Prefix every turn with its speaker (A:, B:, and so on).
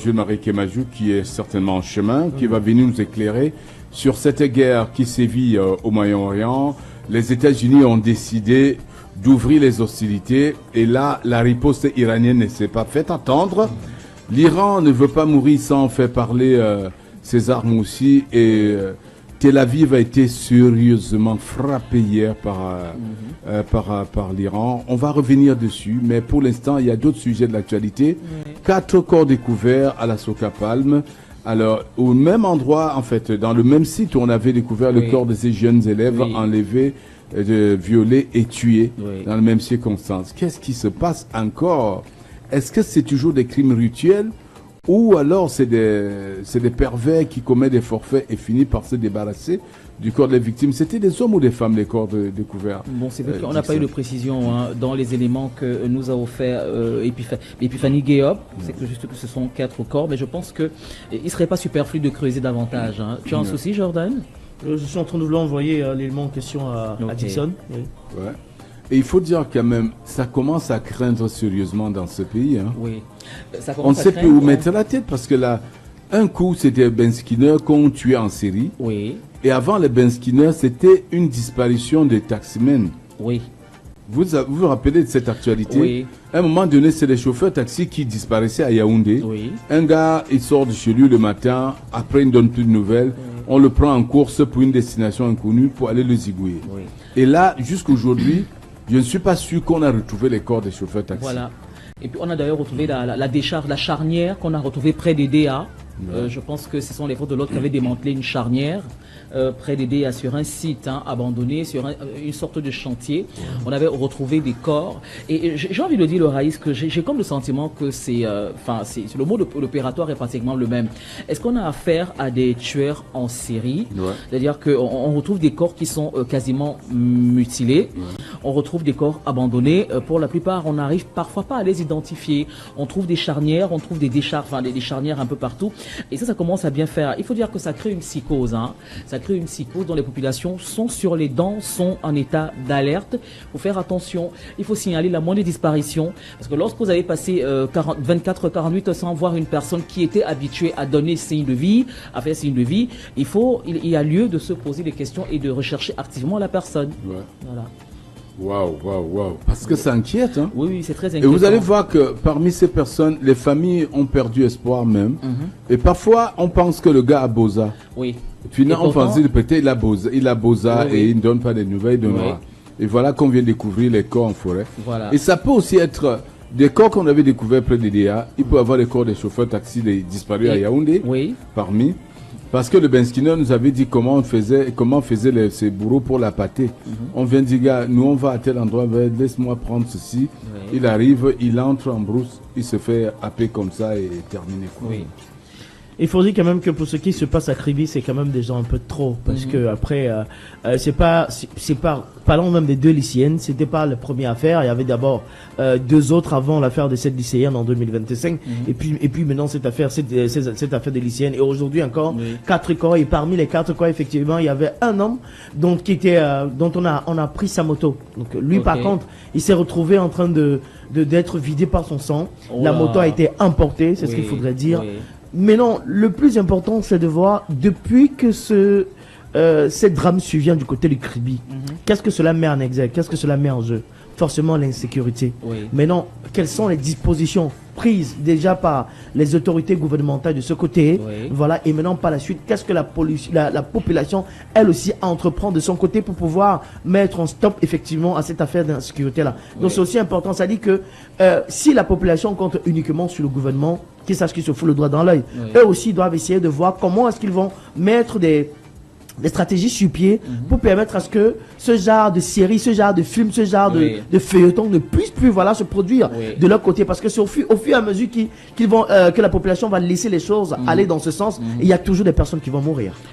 A: Jules-Marie Kémajou, qui est certainement en chemin, qui va venir nous éclairer sur cette guerre qui sévit au Moyen-Orient. Les États-Unis ont décidé d'ouvrir les hostilités et là, la riposte iranienne ne s'est pas fait attendre. L'Iran ne veut pas mourir sans faire parler ses armes aussi et Tel Aviv a été sérieusement frappé hier par l'Iran. On va revenir dessus, mais pour l'instant, il y a d'autres sujets de l'actualité. 4 corps découverts à la Soka-Palme. Alors, au même endroit, en fait, dans le même site où on avait découvert le corps de ces jeunes élèves enlevés, violés et tués dans les mêmes circonstances. Qu'est-ce qui se passe encore? Est-ce que c'est toujours des crimes rituels ou alors c'est des pervers qui commettent des forfaits et finissent par se débarrasser du corps des victimes? C'était des hommes ou des femmes, les corps découverts?
B: Bon, c'est vrai qu'on n'a pas eu de précision dans les éléments que nous a offert Epiphanie Guéop. C'est que juste que ce sont 4 corps, mais je pense qu'il ne serait pas superflu de creuser davantage. Tu as un souci, Jordan?
C: Je suis en train de vous envoyer l'élément en question à Dixon. Oui.
A: Ouais. Et il faut dire quand même, ça commence à craindre sérieusement dans ce pays.
B: Oui.
A: On ne sait plus où mettre la tête parce que là, un coup c'était Ben Skinner qu'on tuait en série.
B: Oui.
A: Et avant les Ben Skinner, c'était une disparition des taximens.
B: Oui.
A: Vous vous rappelez de cette actualité?
B: Oui.
A: À un moment donné, c'est les chauffeurs taxi qui disparaissaient à Yaoundé.
B: Oui.
A: Un gars, il sort de chez lui le matin, après il ne donne plus de nouvelles. On le prend en course pour une destination inconnue pour aller le zigouiller. Oui. Et là, jusqu'aujourd'hui, je ne suis pas sûr qu'on a retrouvé les corps des chauffeurs taxi.
B: Voilà. Et puis on a d'ailleurs retrouvé la décharge, la charnière qu'on a retrouvée près des DA. Je pense que ce sont les forces de l'ordre qui avaient démantelé une charnière près des DA sur un site abandonné, sur une sorte de chantier. On avait retrouvé des corps. Et j'ai envie de dire, le Raïs, que j'ai comme le sentiment que le mode opératoire est pratiquement le même. Est-ce qu'on a affaire à des tueurs en série? C'est-à-dire qu'on retrouve des corps qui sont quasiment mutilés. On retrouve des corps abandonnés. Pour la plupart, on n'arrive parfois pas à les identifier. On trouve des charnières, on trouve des charnières un peu partout. Et ça commence à bien faire. Il faut dire que ça crée une psychose. Ça crée une psychose dont les populations sont sur les dents, sont en état d'alerte. Il faut faire attention. Il faut signaler la moindre disparition. Parce que lorsque vous avez passé 24-48 sans voir une personne qui était habituée à donner signe de vie, à faire signe de vie, il y a lieu de se poser des questions et de rechercher activement la personne. Voilà.
A: Waouh. Parce que ça inquiète.
B: Oui, c'est très inquiétant.
A: Et vous allez voir que parmi ces personnes, les familles ont perdu espoir même. Et parfois, on pense que le gars a Boza.
B: Oui.
A: Finalement, on pense que peut-être il a Boza et il ne donne pas des nouvelles. Et voilà qu'on vient découvrir les corps en forêt.
B: Voilà.
A: Et ça peut aussi être des corps qu'on avait découverts près des DA. Il peut y avoir des corps des chauffeurs taxi disparus à Yaoundé. Parmi. Parce que le Ben Skinner nous avait dit comment faisaient ces bourreaux pour la pâtée. On vient dire, gars, nous on va à tel endroit, laisse-moi prendre ceci. Il arrive, il entre en brousse, il se fait happer comme ça et terminer.
C: Il faut dire quand même que pour ce qui se passe à Kribi, c'est quand même déjà un peu trop. Parce que après, parlons même des 2 lycéennes, c'était pas la première affaire. Il y avait d'abord 2 autres avant l'affaire de cette lycéenne en 2025. Et puis maintenant cette affaire des lycéennes. Et aujourd'hui encore, 4 corps. Et parmi les 4 corps, effectivement, il y avait un homme dont on a pris sa moto. Donc lui, par contre, il s'est retrouvé en train d'être vidé par son sang. La moto a été emportée, c'est ce qu'il faudrait dire. Mais non, le plus important, c'est de voir, depuis que cette drame survient du côté du Kribi, qu'est-ce que cela met en exergue, qu'est-ce que cela met en jeu? Forcément l'insécurité. Mais non, quelles sont les dispositions prises déjà par les autorités gouvernementales de ce côté? Voilà, et maintenant par la suite, qu'est-ce que la population, elle aussi, entreprend de son côté pour pouvoir mettre un stop effectivement à cette affaire d'insécurité-là? Donc c'est aussi important, ça dit que si la population compte uniquement sur le gouvernement, qu'ils sachent qu'ils se foutent le doigt dans l'œil, eux aussi doivent essayer de voir comment est-ce qu'ils vont mettre des stratégies sur pied pour permettre à ce que ce genre de série, ce genre de film, ce genre de feuilleton ne puisse plus se produire de leur côté. Parce que c'est au fur et à mesure que la population va laisser les choses aller dans ce sens, il y a toujours des personnes qui vont mourir.